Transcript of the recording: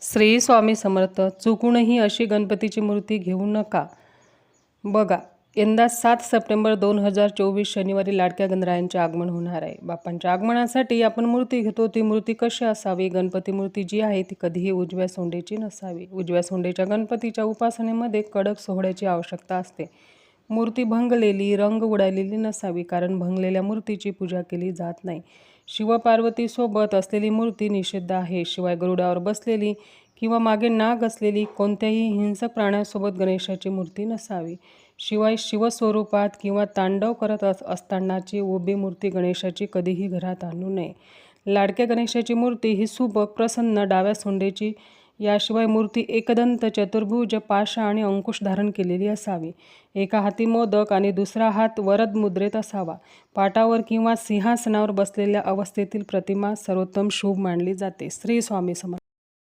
श्री स्वामी समर्थ. चुकूनही अशी गणपतीची मूर्ती घेऊ नका. बघा, यंदा 7 सप्टेंबर 2024 शनिवारी लाडक्या गणरायांचे आगमन होणार आहे. बाप्पांच्या आगमनासाठी आपण मूर्ती घेतो. ती मूर्ती कशी असावी? गणपती मूर्ती जी आहे ती कधीही उजव्या सोंडेची नसावी. उजव्या सोंडेच्या गणपतीच्या उपासनेमध्ये कडक सोहळ्याची आवश्यकता असते. मूर्ती भंगलेली, रंग उडालेली नसावी, कारण भंगलेल्या मूर्तीची पूजा केली जात नाही. शिवपार्वतीसोबत असलेली मूर्ती निषिद्ध आहे. शिवाय गरुडावर बसलेली किंवा मागे नाग असलेली कोणत्याही हिंसक प्राण्यासोबत गणेशाची मूर्ती नसावी. शिवाय शिवस्वरूपात किंवा तांडव करत असतानाची उभी मूर्ती गणेशाची कधीही घरात आणू नये. लाडक्या गणेशाची मूर्ती ही सुबक, प्रसन्न, डाव्या सोंडेची. याशिवाय मूर्ती एकदंत, चतुर्भुज, पाशा आणि अंकुश धारण केलेली असावी. एका हाती मोदक आणि दुसरा हात वरद मुद्रेत असावा. पाटावर किंवा सिंहासनावर बसलेल्या अवस्थेतील प्रतिमा सर्वोत्तम शुभ मानली जाते. श्री स्वामी समर्थ.